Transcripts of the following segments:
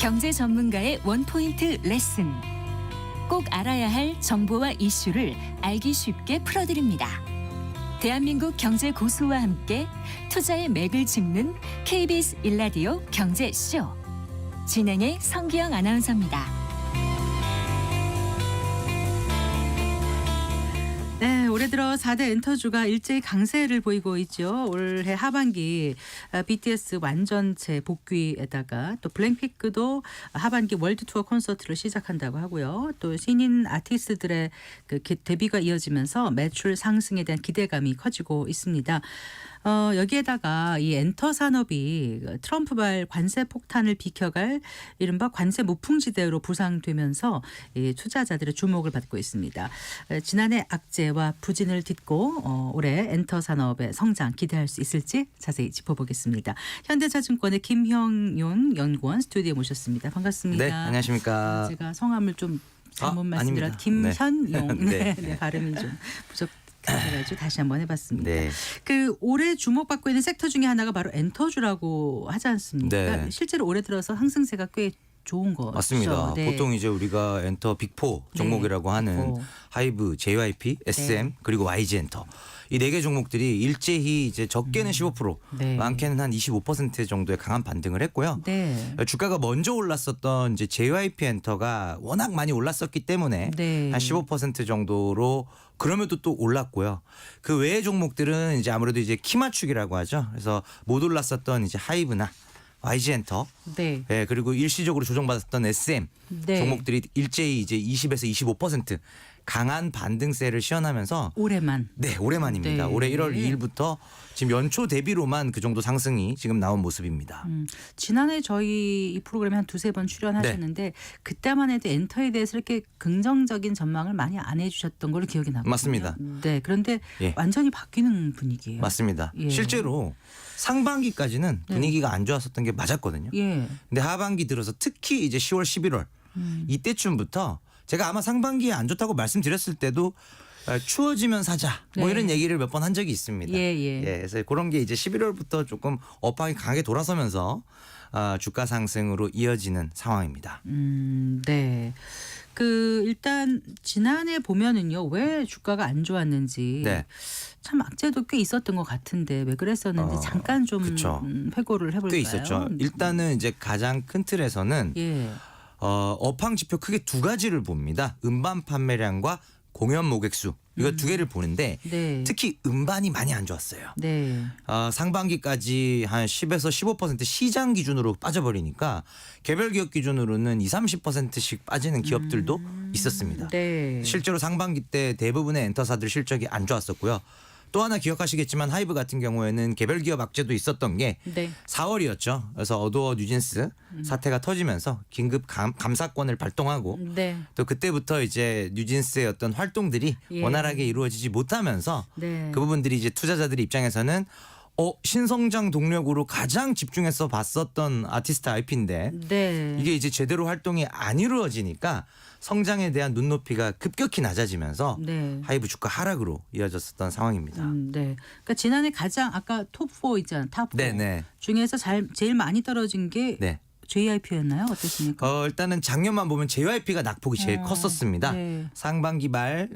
경제 전문가의 원포인트 레슨. 꼭 알아야 할 정보와 이슈를 알기 쉽게 풀어드립니다. 대한민국 경제 고수와 함께 투자의 맥을 짚는 KBS 1라디오 경제쇼. 진행의 성기영 아나운서입니다. 네, 올해 들어 4대 엔터주가 일제히 강세를 보이고 있죠. 올해 하반기 BTS 완전체 복귀에다가 또 블랙핑크도 하반기 월드 투어 콘서트를 시작한다고 하고요. 또 신인 아티스트들의 그 데뷔가 이어지면서 매출 상승에 대한 기대감이 커지고 있습니다. 여기에다가 이 엔터 산업이 트럼프발 관세 폭탄을 비켜갈 이른바 관세 무풍지대로 부상되면서 이 투자자들의 주목을 받고 있습니다. 지난해 악재와 부진을 딛고 올해 엔터 산업의 성장 기대할 수 있을지 자세히 짚어보겠습니다. 현대차증권의 김형용 연구원 스튜디오에 모셨습니다. 반갑습니다. 네, 안녕하십니까. 제가 성함을 좀 잘못 말씀드려 아닙니다. 김현용. 네. 네, 발음이 좀 그래가지고 다시 한번 해봤습니다. 네. 그 올해 주목받고 있는 섹터 중에 하나가 바로 엔터주라고 하지 않습니까? 네. 실제로 올해 들어서 상승세가 꽤 좋은 거죠. 맞습니다. 네. 보통 이제 우리가 엔터 빅4 종목이라고 하는 빅4. 하이브, JYP, SM 그리고 YG엔터 이 4개 종목들이 일제히 이제 적게는 15%, 네. 많게는 한 25% 정도의 강한 반등을 했고요. 네. 주가가 먼저 올랐었던 이제 JYP 엔터가 워낙 많이 올랐었기 때문에 네. 한 15% 정도로 그럼에도 또 올랐고요. 그 외의 종목들은 이제 아무래도 이제 키 맞추기라고 하죠. 그래서 못 올랐었던 이제 하이브나 YG엔터, 네. 예, 그리고 일시적으로 조정받았던 SM 네. 종목들이 일제히 이제 20에서 25% 강한 반등세를 시현하면서 올해만. 네, 올해만입니다. 네. 올해 1월 2일부터 지금 연초 대비로만 그 정도 상승이 지금 나온 모습입니다. 지난해 저희 이 프로그램에 한 두세 번 출연하셨는데 그때만 해도 엔터에 대해서 이렇게 긍정적인 전망을 많이 안 해주셨던 걸로 기억이 나거든요. 맞습니다. 네, 그런데 예. 완전히 바뀌는 분위기예요. 맞습니다. 예. 실제로 상반기까지는 네. 분위기가 안 좋았었던 게 맞았거든요. 예. 근데 하반기 들어서 특히 이제 10월, 11월 이때쯤부터 제가 아마 상반기에 안 좋다고 말씀드렸을 때도 추워지면 사자 뭐 네. 이런 얘기를 몇 번 한 적이 있습니다. 예. 그래서 그런 게 이제 11월부터 조금 업황이 강하게 돌아서면서 주가 상승으로 이어지는 상황입니다. 네. 그 일단 지난해 보면은요 왜 주가가 안 좋았는지 네. 참 악재도 꽤 있었던 것 같은데 왜 그랬었는지 잠깐 좀 그쵸. 회고를 해볼까요? 꽤 있었죠. 일단은 이제 가장 큰 틀에서는 예. 업황 지표 크게 두 가지를 봅니다. 음반 판매량과 공연 모객수 이거 두 개를 보는데 네. 특히 음반이 많이 안 좋았어요. 네. 상반기까지 한 10에서 15% 시장 기준으로 빠져버리니까 개별 기업 기준으로는 20, 30%씩 빠지는 기업들도 있었습니다. 네. 실제로 상반기 때 대부분의 엔터사들 실적이 안 좋았었고요. 또 하나 기억하시겠지만 하이브 같은 경우에는 개별 기업 악재도 있었던 게 네. 4월이었죠. 그래서 어도어 뉴진스 사태가 터지면서 긴급 감사권을 발동하고 네. 또 그때부터 이제 뉴진스의 어떤 활동들이 예. 원활하게 이루어지지 못하면서 네. 그 부분들이 이제 투자자들 입장에서는 신성장 동력으로 가장 집중해서 봤었던 아티스트 IP인데 네. 이게 이제 제대로 활동이 안 이루어지니까 성장에 대한 눈높이가 급격히 낮아지면서 네. 하이브 주가 하락으로 이어졌었던 상황입니다. 네. 그러니까 지난해 가장 아까 톱4 있잖아요. 탑4 네네. 중에서 제일 많이 떨어진 게 네. JYP였나요? 어떻습니까? 일단은 작년만 보면 JYP가 낙폭이 제일 컸었습니다. 네. 상반기 말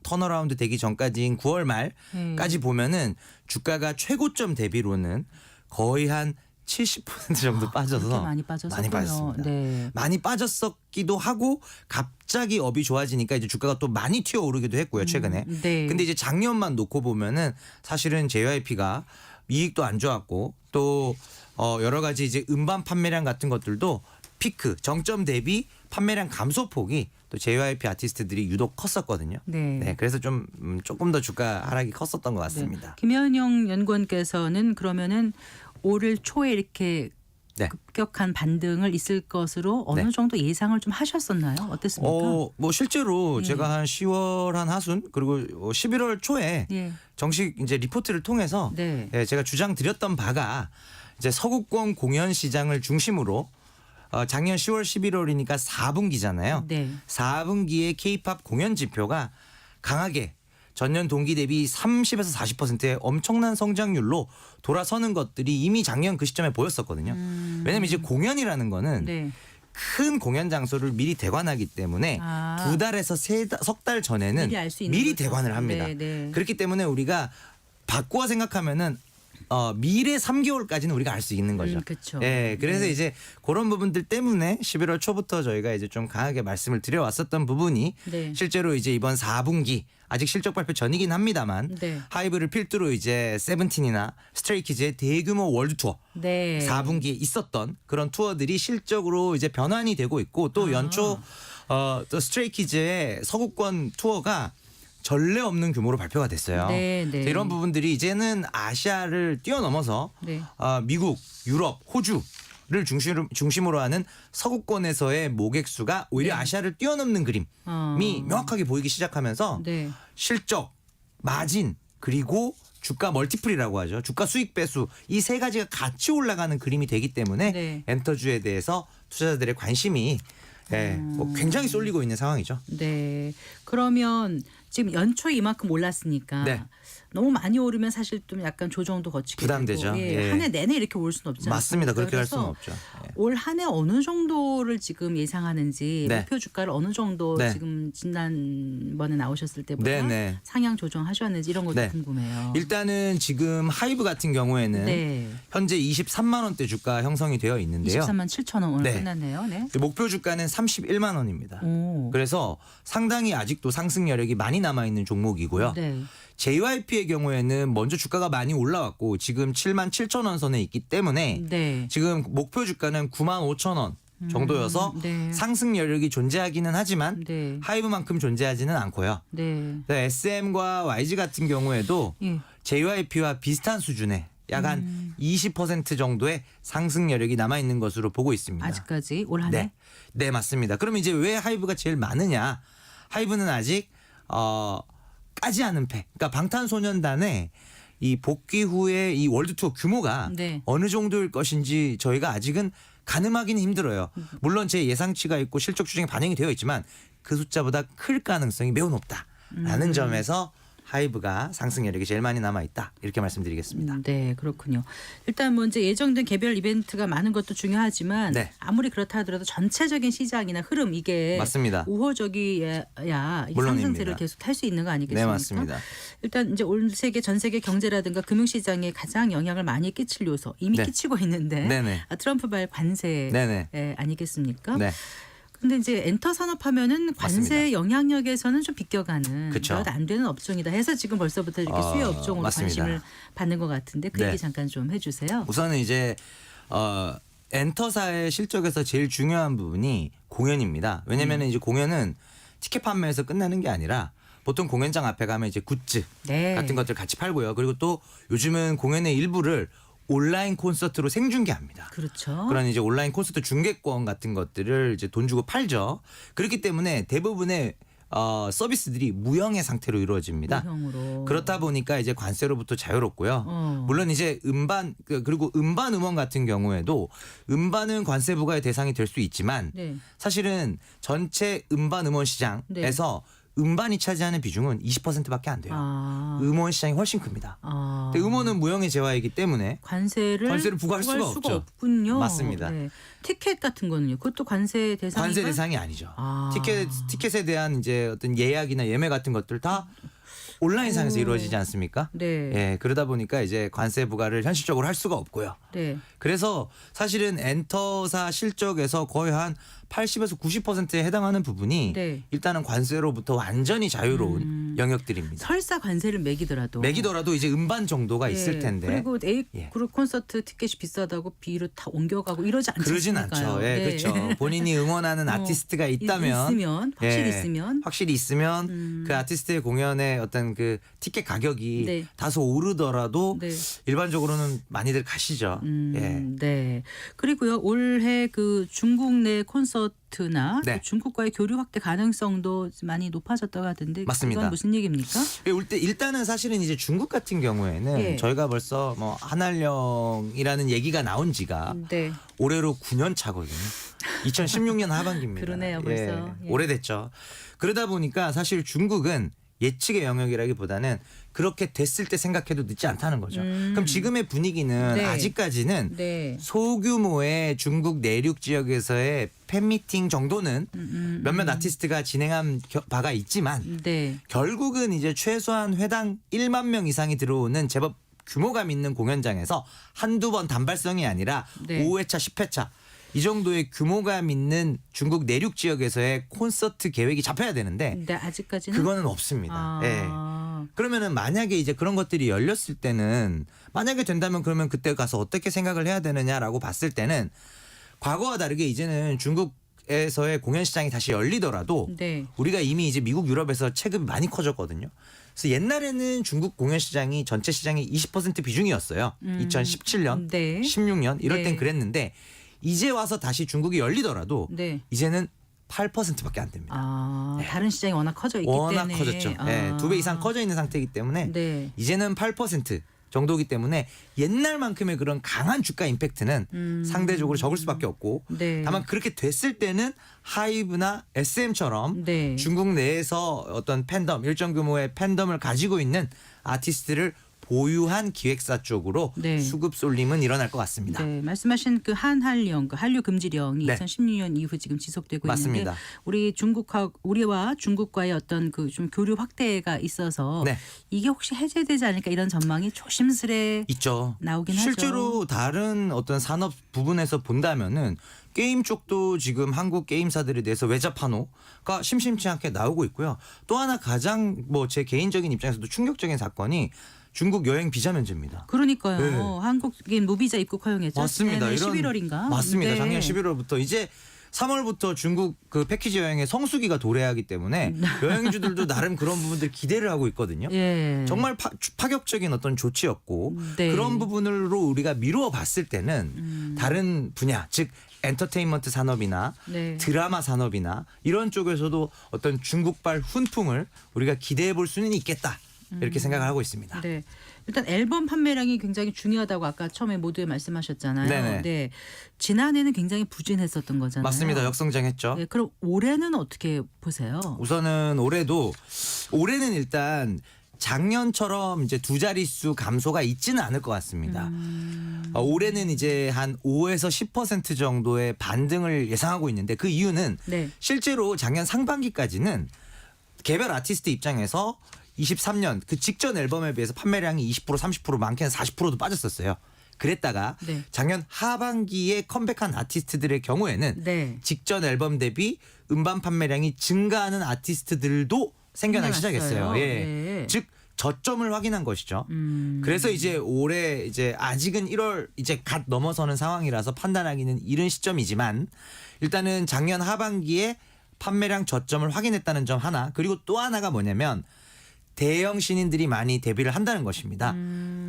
턴어라운드 되기 전까지인 9월 말까지 보면은 주가가 최고점 대비로는 거의 한 70% 정도 빠져서 그렇게 많이 빠졌었군요. 많이 빠졌습니다. 네. 많이 빠졌었기도 하고 갑자기 업이 좋아지니까 이제 주가가 또 많이 튀어오르기도 했고요 최근에. 네. 근데 이제 작년만 놓고 보면은 사실은 JYP가 이익도 안 좋았고 또 여러 가지 이제 음반 판매량 같은 것들도 피크 정점 대비 판매량 감소폭이 또 JYP 아티스트들이 유독 컸었거든요. 네. 그래서 좀 조금 더 주가 하락이 컸었던 것 같습니다. 김현용 연구원께서는 그러면은 올 초에 이렇게 네. 급격한 반등을 있을 것으로 어느 네. 정도 예상을 좀 하셨었나요? 어땠습니까? 뭐 실제로 제가 한 10월 한 하순 그리고 11월 초에 예. 정식 이제 리포트를 통해서 네. 제가 주장드렸던 바가 이제 서구권 공연 시장을 중심으로 작년 10월 11월이니까 4분기잖아요. 네. 4분기의 K-팝 공연 지표가 강하게 전년 동기 대비 30에서 40%의 엄청난 성장률로 돌아서는 것들이 이미 작년 그 시점에 보였었거든요. 왜냐하면 이제 공연이라는 거는 네. 큰 공연 장소를 미리 대관하기 때문에 아. 2달에서 석 달 전에는 미리 알 수 있는 미리 거죠. 대관을 합니다. 네, 네. 그렇기 때문에 우리가 바꾸어 생각하면은 미래 3개월까지는 우리가 알 수 있는 거죠. 그렇죠. 예, 그래서 네. 이제 그런 부분들 때문에 11월 초부터 저희가 이제 좀 강하게 말씀을 드려왔었던 부분이 네. 실제로 이제 이번 4분기 아직 실적 발표 전이긴 합니다만 네. 하이브를 필두로 이제 세븐틴이나 스트레이키즈의 대규모 월드 투어 네. 4분기에 있었던 그런 투어들이 실적으로 이제 변환이 되고 있고 또 연초 또 스트레이키즈의 서구권 투어가 전례 없는 규모로 발표가 됐어요. 네, 네. 이런 부분들이 이제는 아시아를 뛰어넘어서 네. 미국, 유럽, 호주를 중심으로 하는 서구권에서의 모객 수가 오히려 네. 아시아를 뛰어넘는 그림이 명확하게 보이기 시작하면서 네. 실적, 마진 그리고 주가 멀티플이라고 하죠. 주가 수익 배수 이 세 가지가 같이 올라가는 그림이 되기 때문에 네. 엔터주에 대해서 투자자들의 관심이 뭐 굉장히 쏠리고 있는 상황이죠. 네. 그러면 지금 연초에 이만큼 올랐으니까 네. 너무 많이 오르면 사실 좀 약간 조정도 거치게 부담되죠. 되고 예. 한 해 내내 이렇게 올 수는 없잖아요. 맞습니다. 그렇게 할 수는 없죠. 예. 올 한 해 어느 정도를 지금 예상하는지 네. 목표 주가를 어느 정도 네. 지금 지난번에 나오셨을 때보다 네, 네. 상향 조정하셨는지 이런 것도 네. 궁금해요. 일단은 지금 하이브 같은 경우에는 네. 현재 23만 원대 주가 형성이 되어 있는데요. 23만 7천 원 오늘 네. 끝났네요. 네. 목표 주가는 31만 원입니다. 오. 그래서 상당히 아직도 상승 여력이 많이 남아 있는 종목이고요. 네. JYP의 경우에는 먼저 주가가 많이 올라왔고 지금 7만 7천 원 선에 있기 때문에 네. 지금 목표 주가는 9만 5천 원 정도여서 네. 상승 여력이 존재하기는 하지만 네. 하이브만큼 존재하지는 않고요. 네. SM과 YG 같은 경우에도 예. JYP와 비슷한 수준의 약 한 20% 정도의 상승 여력이 남아 있는 것으로 보고 있습니다. 아직까지 올 한 해? 네. 네, 맞습니다. 그러면 이제 왜 하이브가 제일 많으냐? 하이브는 아직 까지 않은 패. 그러니까 방탄소년단의 이 복귀 후에 이 월드 투어 규모가 네. 어느 정도일 것인지 저희가 아직은 가늠하기는 힘들어요. 물론 제 예상치가 있고 실적 추정이 반영이 되어 있지만 그 숫자보다 클 가능성이 매우 높다라는 점에서 하이브가 상승 여력이 제일 많이 남아 있다. 이렇게 말씀드리겠습니다. 네, 그렇군요. 일단 뭐 이제 예정된 개별 이벤트가 많은 것도 중요하지만 네. 아무리 그렇다 하더라도 전체적인 시장이나 흐름 이게 맞습니다. 우호적이야 이 물론입니다. 상승세를 계속 탈 수 있는 거 아니겠습니까? 네, 맞습니다. 일단 이제 전 세계 경제라든가 금융 시장에 가장 영향을 많이 끼칠 요소 이미 네. 끼치고 있는데 네네. 트럼프발 관세 네네. 아니겠습니까? 네. 근데 이제 엔터 산업하면은 관세 맞습니다. 영향력에서는 좀 비껴가는 그쵸. 몇 안 되는 업종이다 해서 지금 벌써부터 이렇게 수혜 업종으로 맞습니다. 관심을 받는 것 같은데 그 네. 얘기 잠깐 좀 해주세요. 우선은 이제 엔터사의 실적에서 제일 중요한 부분이 공연입니다. 왜냐하면 이제 공연은 티켓 판매에서 끝나는 게 아니라 보통 공연장 앞에 가면 이제 굿즈 네. 같은 것들 같이 팔고요. 그리고 또 요즘은 공연의 일부를 온라인 콘서트로 생중계합니다. 그렇죠. 그런 이제 온라인 콘서트 중계권 같은 것들을 이제 돈 주고 팔죠. 그렇기 때문에 대부분의 서비스들이 무형의 상태로 이루어집니다. 무형으로. 그렇다 보니까 이제 관세로부터 자유롭고요. 물론 이제 그리고 음반 음원 같은 경우에도 음반은 관세 부과의 대상이 될 수 있지만 네. 사실은 전체 음반 음원 시장에서 음반이 차지하는 비중은 20%밖에 안 돼요. 음원 시장이 훨씬 큽니다. 근데 음원은 무형의 재화이기 때문에 관세를 부과할 수가 없죠. 없군요. 맞습니다. 네. 티켓 같은 거는요. 그것도 관세 대상인가? 관세 대상이 아니죠. 아. 티켓에 대한 이제 어떤 예약이나 예매 같은 것들 다 온라인상에서 이루어지지 않습니까? 네. 예, 그러다 보니까 이제 관세 부과를 현실적으로 할 수가 없고요. 네. 그래서 사실은 엔터사 실적에서 거의 한 80에서 90%에 해당하는 부분이 네. 일단은 관세로부터 완전히 자유로운 영역들입니다. 설사 관세를 매기더라도 이제 음반 정도가 예. 있을 텐데 그리고 A 예. 그룹 콘서트 티켓이 비싸다고 B로 다 옮겨가고 이러지 않잖아요. 그러진 않죠. 예, 그렇죠. 본인이 응원하는 아티스트가 있다면 확실히 있으면 그 아티스트의 공연의 어떤 그 티켓 가격이 네. 다소 오르더라도 네. 일반적으로는 많이들 가시죠. 예. 네. 그리고요 올해 그 중국 내 콘서트나 네. 또 중국과의 교류 확대 가능성도 많이 높아졌다고 하던데 맞습니다. 그건 무슨 얘기입니까? 일단은 사실은 이제 중국 같은 경우에는 예. 저희가 벌써 뭐 한알령이라는 얘기가 나온 지가 네. 올해로 9년 차거든요. 2016년 하반기입니다. 그러네요, 벌써. 예. 오래됐죠. 그러다 보니까 사실 중국은 예측의 영역이라기보다는 그렇게 됐을 때 생각해도 늦지 않다는 거죠. 그럼 지금의 분위기는 네. 아직까지는 네. 소규모의 중국 내륙 지역에서의 팬미팅 정도는 몇몇 아티스트가 진행한 바가 있지만 네. 결국은 이제 최소한 회당 1만 명 이상이 들어오는 제법 규모감 있는 공연장에서 한두 번 단발성이 아니라 네. 5회차, 10회차 이 정도의 규모감 있는 중국 내륙 지역에서의 콘서트 계획이 잡혀야 되는데 근데 아직까지는 그거는 없습니다. 아. 예. 그러면은 만약에 이제 그런 것들이 열렸을 때는 만약에 된다면 그러면 그때 가서 어떻게 생각을 해야 되느냐라고 봤을 때는 과거와 다르게 이제는 중국에서의 공연 시장이 다시 열리더라도 네. 우리가 이미 이제 미국 유럽에서 체급이 많이 커졌거든요. 그래서 옛날에는 중국 공연 시장이 전체 시장의 20% 비중이었어요. 2017년, 네. 16년 이럴 네. 땐 그랬는데 이제 와서 다시 중국이 열리더라도 네. 이제는 8%밖에 안 됩니다. 아, 다른 시장이 워낙 커져 있기 워낙 때문에 커졌죠. 네, 2배 이상 커져 있는 상태이기 때문에 네. 이제는 8% 정도이기 때문에 옛날만큼의 그런 강한 주가 임팩트는 상대적으로 적을 수밖에 없고 네. 다만 그렇게 됐을 때는 하이브나 SM처럼 네. 중국 내에서 어떤 팬덤 일정 규모의 팬덤을 가지고 있는 아티스트를 보유한 기획사 쪽으로 네. 수급 쏠림은 일어날 것 같습니다. 네, 말씀하신 그 한한령, 그 한류 금지령이 네. 2016년 이후 지금 지속되고 맞습니다. 있는데 우리와 중국과의 어떤 그 좀 교류 확대가 있어서 네. 이게 혹시 해제되지 않을까 이런 전망이 조심스레 있죠. 나오긴 하죠. 실제로 다른 어떤 산업 부분에서 본다면은 게임 쪽도 지금 한국 게임사들에 대해서 외자 판호가 심심치 않게 나오고 있고요. 또 하나 가장 뭐 제 개인적인 입장에서도 충격적인 사건이 중국 여행 비자 면제입니다. 그러니까요. 네. 한국인 무비자 입국 허용했죠. 맞습니다. 지난해 이런 11월인가? 맞습니다. 네. 작년 11월부터 이제 3월부터 중국 그 패키지 여행의 성수기가 도래하기 때문에 여행주들도 나름 그런 부분들 기대를 하고 있거든요. 예. 정말 파격적인 어떤 조치였고 네. 그런 부분으로 우리가 미루어 봤을 때는 다른 분야 즉 엔터테인먼트 산업이나 네. 드라마 산업이나 이런 쪽에서도 어떤 중국발 훈풍을 우리가 기대해 볼 수는 있겠다 이렇게 생각을 하고 있습니다. 네. 일단 앨범 판매량이 굉장히 중요하다고 아까 처음에 모두에 말씀하셨잖아요. 네네. 네. 지난해는 굉장히 부진했었던 거잖아요. 맞습니다. 역성장했죠. 네, 그럼 올해는 어떻게 보세요? 우선은 올해는 일단 작년처럼 이제 두 자릿수 감소가 있지는 않을 것 같습니다. 올해는 이제 한 5에서 10% 정도의 반등을 예상하고 있는데 그 이유는 네. 실제로 작년 상반기까지는 개별 아티스트 입장에서 23년 그 직전 앨범에 비해서 판매량이 20% 30% 많게는 40%도 빠졌었어요. 그랬다가 네. 작년 하반기에 컴백한 아티스트들의 경우에는 네. 직전 앨범 대비 음반 판매량이 증가하는 아티스트들도 생겨나기 생겨났어요. 시작했어요. 예. 네. 즉 저점을 확인한 것이죠. 그래서 이제 올해 이제 아직은 1월 이제 갓 넘어서는 상황이라서 판단하기는 이른 시점이지만 일단은 작년 하반기에 판매량 저점을 확인했다는 점 하나 그리고 또 하나가 뭐냐면 대형 신인들이 많이 데뷔를 한다는 것입니다.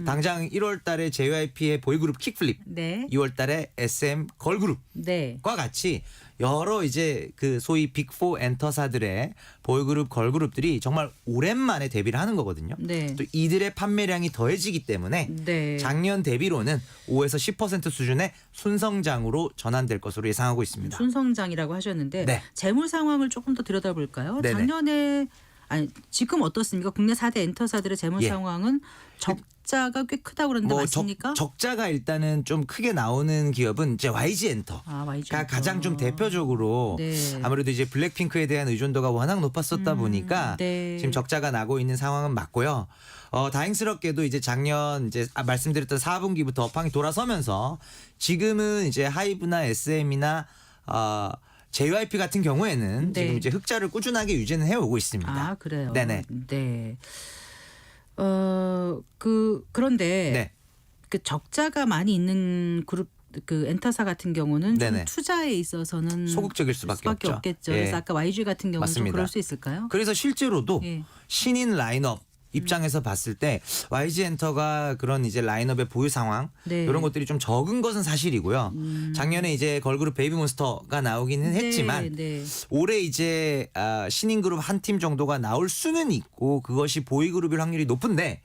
당장 1월 달에 JYP의 보이그룹 킥플립, 네. 2월 달에 SM 걸그룹과 네. 같이 여러 이제 그 소위 빅4 엔터사들의 보이그룹 걸그룹들이 정말 오랜만에 데뷔를 하는 거거든요. 네. 또 이들의 판매량이 더해지기 때문에 네. 작년 대비로는 5에서 10% 수준의 순성장으로 전환될 것으로 예상하고 있습니다. 순성장이라고 하셨는데 네. 재무 상황을 조금 더 들여다볼까요? 네네. 작년에 아니 지금 어떻습니까? 국내 4대 엔터사들의 재무 예. 상황은 적자가 꽤 크다고 그러는데 맞습니까? 적자가 일단은 좀 크게 나오는 기업은 이제 YG 엔터. 아, YG 가 엔터. 가장 좀 대표적으로 네. 아무래도 이제 블랙핑크에 대한 의존도가 워낙 높았었다 보니까 네. 지금 적자가 나고 있는 상황은 맞고요. 다행스럽게도 이제 작년 이제 말씀드렸던 4분기부터 업황이 돌아서면서 지금은 이제 하이브나 SM이나 JYP 같은 경우에는 네. 지금 이제 흑자를 꾸준하게 유지는 해오고 있습니다. 아, 그래요. 네네. 네. 그런데 네. 그 적자가 많이 있는 그룹 그 엔터사 같은 경우는 좀 네네. 투자에 있어서는 소극적일 수밖에 없죠. 없겠죠. 예. 그래서 아까 YG 같은 경우는 좀 맞습니다. 그럴 수 있을까요? 그래서 실제로도 예. 신인 라인업 입장에서 봤을 때 YG 엔터가 그런 이제 라인업의 보유 상황 네. 이런 것들이 좀 적은 것은 사실이고요. 작년에 이제 걸그룹 베이비몬스터가 나오기는 했지만 네. 올해 이제 신인 그룹 한 팀 정도가 나올 수는 있고 그것이 보이 그룹일 확률이 높은데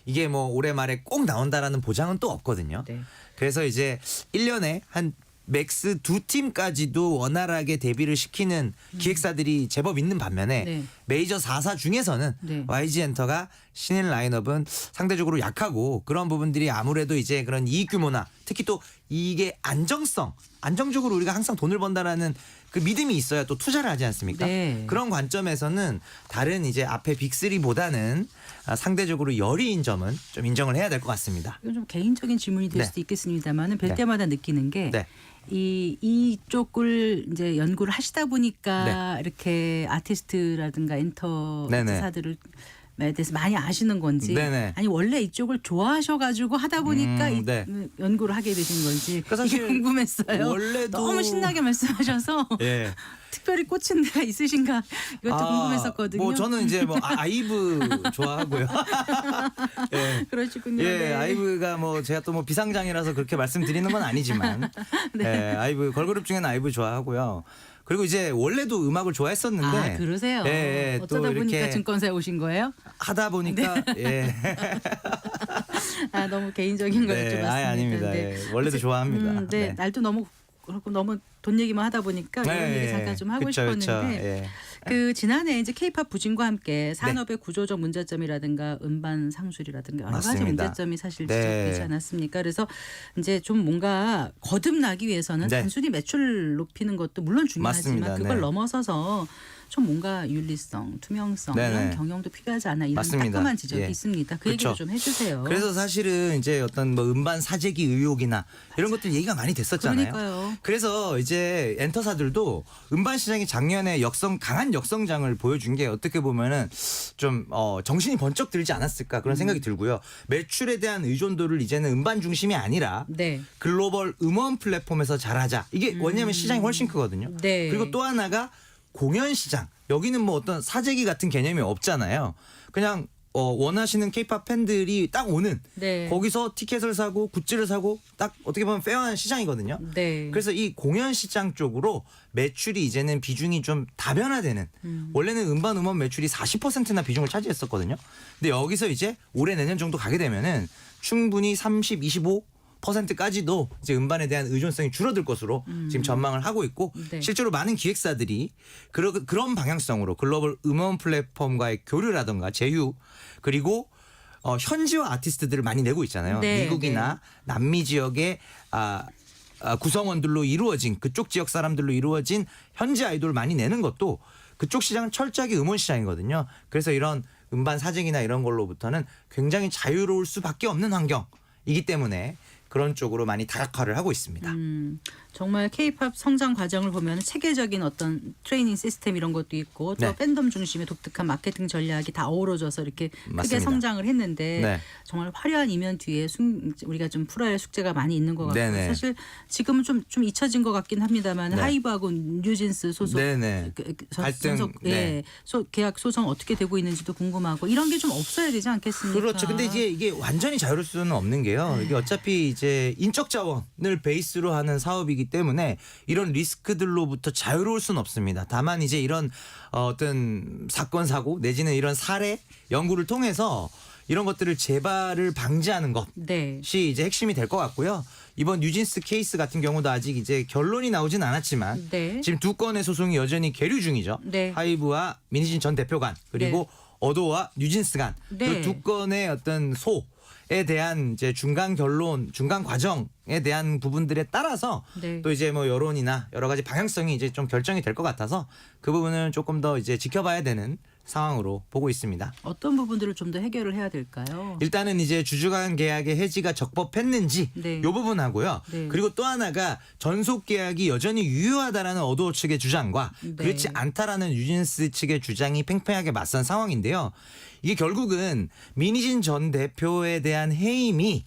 이게 뭐 올해 말에 꼭 나온다라는 보장은 또 없거든요. 네. 그래서 이제 1년에 한 맥스 두 팀까지도 원활하게 데뷔를 시키는 기획사들이 제법 있는 반면에 네. 메이저 4사 중에서는 네. YG 엔터가 신인 라인업은 상대적으로 약하고 그런 부분들이 아무래도 이제 그런 이익 규모나 특히 또 이게 안정적으로 우리가 항상 돈을 번다라는 그 믿음이 있어야 또 투자를 하지 않습니까? 네. 그런 관점에서는 다른 이제 앞에 빅3보다는 상대적으로 열의인 점은 좀 인정을 해야 될 것 같습니다. 이건 좀 개인적인 질문이 될 네. 수도 있겠습니다만은 뵐 네. 때마다 느끼는 게 네. 이쪽을 이제 연구를 하시다 보니까 이렇게 아티스트라든가 엔터사들을 대해서 많이 아시는 건지 네네. 아니 원래 이쪽을 좋아하셔가지고 하다 보니까 네. 연구를 하게 되신 건지 그러니까 이게 사실 궁금했어요. 원래도- 너무 신나게 말씀하셔서 예. 특별히 꽂힌 데가 있으신가 이것도 궁금했었거든요. 뭐 저는 이제 뭐 아이브 좋아하고요. 예. 그러시군요. 예, 네. 아이브가 뭐 제가 또 뭐 비상장이라서 그렇게 말씀드리는 건 아니지만, 네. 예, 아이브 걸그룹 중에는 아이브 좋아하고요. 그리고 이제 원래도 음악을 좋아했었는데, 아 그러세요. 예, 예, 또 어쩌다 보니까 이렇게 증권사에 오신 거예요? 하다 보니까, 예, 아 너무 개인적인 걸 네, 여쭤봤습니다. 아예 아닙니다. 네. 예, 원래도 좋아합니다. 네, 네. 날도 너무 그렇고 너무 돈 얘기만 하다 보니까 이런 얘기 잠깐 좀 하고 그쵸, 그쵸. 싶었는데 예. 그 지난해 이제 K-팝 부진과 함께 산업의 네. 구조적 문제점이라든가 음반 상술이라든가 여러 가지 맞습니다. 문제점이 사실 네. 지적되지 않았습니까? 그래서 이제 좀 뭔가 거듭나기 위해서는 네. 단순히 매출 높이는 것도 물론 중요하지만 맞습니다. 그걸 네. 넘어서서 좀 뭔가 윤리성, 투명성 네네. 이런 경영도 필요하지 않나 이런 맞습니다. 따끔한 지적이 예. 있습니다. 그 얘기를 그쵸. 좀 해주세요. 그래서 사실은 이제 어떤 뭐 음반 사재기 의혹이나 이런 것들 얘기가 많이 됐었잖아요. 그러니까요. 그래서 이제 엔터사들도 음반 시장이 작년에 강한 역성장을 보여준 게 어떻게 보면은 좀 정신이 번쩍 들지 않았을까 그런 생각이 들고요. 매출에 대한 의존도를 이제는 음반 중심이 아니라 네. 글로벌 음원 플랫폼에서 잘하자. 이게 왜냐하면 시장이 훨씬 크거든요. 네. 그리고 또 하나가 공연 시장. 여기는 뭐 어떤 사재기 같은 개념이 없잖아요. 그냥 원하시는 K-팝 팬들이 딱 오는 네. 거기서 티켓을 사고 굿즈를 사고 딱 어떻게 보면 페어한 시장이거든요. 네. 그래서 이 공연 시장 쪽으로 매출이 이제는 비중이 좀 다변화되는 원래는 음원 매출이 40%나 비중을 차지했었거든요. 근데 여기서 이제 올해 내년 정도 가게 되면은 충분히 30, 25%까지도 이제 음반에 대한 의존성이 줄어들 것으로 지금 전망을 하고 있고 네. 실제로 많은 기획사들이 그런 방향성으로 글로벌 음원 플랫폼과의 교류라든가 제휴 그리고 현지화 아티스트들을 많이 내고 있잖아요. 네, 미국이나 남미 지역의 구성원들로 이루어진 그쪽 지역 사람들로 이루어진 현지 아이돌 많이 내는 것도 그쪽 시장은 철저하게 음원 시장이거든요. 그래서 이런 음반 사재기나 이런 걸로부터는 굉장히 자유로울 수밖에 없는 환경이기 때문에 그런 쪽으로 많이 다각화를 하고 있습니다. 정말 K-팝 성장 과정을 보면 체계적인 어떤 트레이닝 시스템 이런 것도 있고 또 네. 팬덤 중심의 독특한 마케팅 전략이 다 어우러져서 이렇게 크게 맞습니다. 성장을 했는데 네. 정말 화려한 이면 뒤에 우리가 좀 풀어야 할 숙제가 많이 있는 것 같고 네네. 사실 지금은 좀 잊혀진 것 같긴 합니다만 네. 하이브하고 뉴진스 소속 네네. 갈등 네. 계약 소송 어떻게 되고 있는지도 궁금하고 이런 게 좀 없어야 되지 않겠습니까? 그렇죠. 근데 이게 완전히 자유로울 수는 없는 게요. 이게 어차피 이제 인적 자원을 베이스로 하는 사업이기 때문에 이런 리스크들로부터 자유로울 수는 없습니다. 다만 이제 이런 어떤 사건 사고 내지는 이런 사례 연구를 통해서 이런 것들을 재발을 방지하는 것이 네. 이제 핵심이 될 것 같고요. 이번 뉴진스 케이스 같은 경우도 아직 이제 결론이 나오진 않았지만 네. 지금 두 건의 소송이 여전히 계류 중이죠. 네. 하이브와 민희진 전 대표 간 그리고 어도와 뉴진스 간 네. 그 두 건의 어떤 소에 대한 이제 중간 과정에 대한 부분들에 따라서 네. 또 이제 뭐 여론이나 여러 가지 방향성이 이제 좀 결정이 될 것 같아서 그 부분은 조금 더 이제 지켜봐야 되는 상황으로 보고 있습니다. 어떤 부분들을 좀 더 해결을 해야 될까요? 일단은 이제 주주간 계약의 해지가 적법했는지 네. 이 부분하고요. 네. 그리고 또 하나가 전속 계약이 여전히 유효하다라는 어도어 측의 주장과 네. 그렇지 않다라는 뉴진스 측의 주장이 팽팽하게 맞선 상황인데요. 이게 결국은 민희진 전 대표에 대한 해임이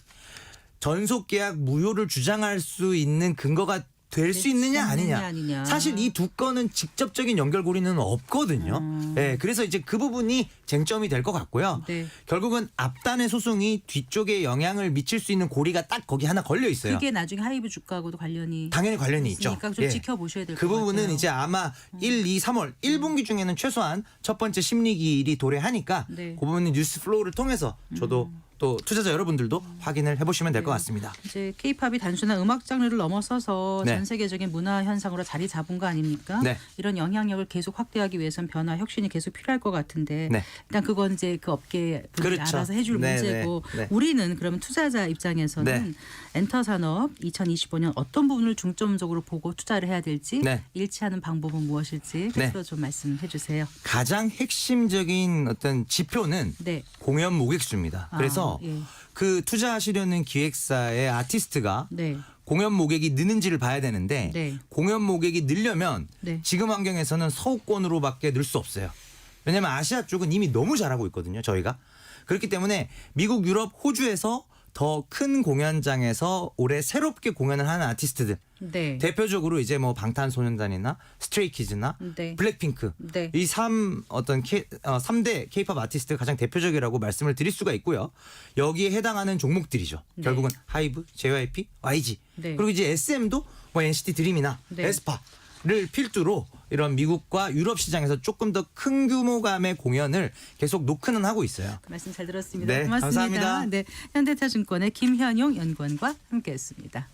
전속 계약 무효를 주장할 수 있는 근거가 될 수 있느냐 아니냐. 사실 이 두 건은 직접적인 연결고리는 없거든요. 네, 그래서 이제 그 부분이 쟁점이 될 것 같고요. 네. 결국은 앞단의 소송이 뒤쪽에 영향을 미칠 수 있는 고리가 딱 거기 하나 걸려 있어요. 그게 나중에 하이브 주가하고도 관련이 당연히 관련이 있죠. 있으니까 좀 예. 지켜보셔야 될 것 그 같아요. 부분은 이제 아마 1, 2, 3월 1분기 중에는 최소한 첫 번째 심리기일이 도래하니까 네. 그 부분은 뉴스 플로우를 통해서 저도 또 투자자 여러분들도 확인을 해보시면 될 것 같습니다. 이제 K-팝이 단순한 음악 장르를 넘어서서 네. 전 세계적인 문화 현상으로 자리 잡은 거 아닙니까? 네. 이런 영향력을 계속 확대하기 위해서는 변화, 혁신이 계속 필요할 것 같은데 네. 일단 그건 이제 그 업계 분들이 그렇죠. 알아서 해줄 네, 문제고 네, 네. 우리는 그러면 투자자 입장에서는 네. 엔터 산업 2025년 어떤 부분을 중점적으로 보고 투자를 해야 될지 네. 일치하는 방법은 무엇일지 네. 끝으로 좀 말씀해 주세요. 가장 핵심적인 어떤 지표는 네. 공연 모객 수입니다. 그래서 예. 그 투자하시려는 기획사의 아티스트가 네. 공연 모객이 느는지를 봐야 되는데 네. 공연 모객이 늘려면 네. 지금 환경에서는 서구권으로밖에 늘 수 없어요. 왜냐하면 아시아 쪽은 이미 너무 잘하고 있거든요. 저희가. 그렇기 때문에 미국, 유럽, 호주에서 더 큰 공연장에서 올해 새롭게 공연을 하는 아티스트들 네. 대표적으로 이제 뭐 방탄소년단이나 스트레이키즈나 네. 블랙핑크 네. 이 3대 K-팝 아티스트가 가장 대표적이라고 말씀을 드릴 수가 있고요. 여기에 해당하는 종목들이죠. 네. 결국은 하이브, JYP, YG 네. 그리고 이제 SM도 뭐 NCT 드림이나 네. 에스파를 필두로 이런 미국과 유럽 시장에서 조금 더 큰 규모감의 공연을 계속 노크는 하고 있어요. 말씀 잘 들었습니다. 네, 고맙습니다. 감사합니다. 네, 현대차증권의 김현용 연구원과 함께했습니다.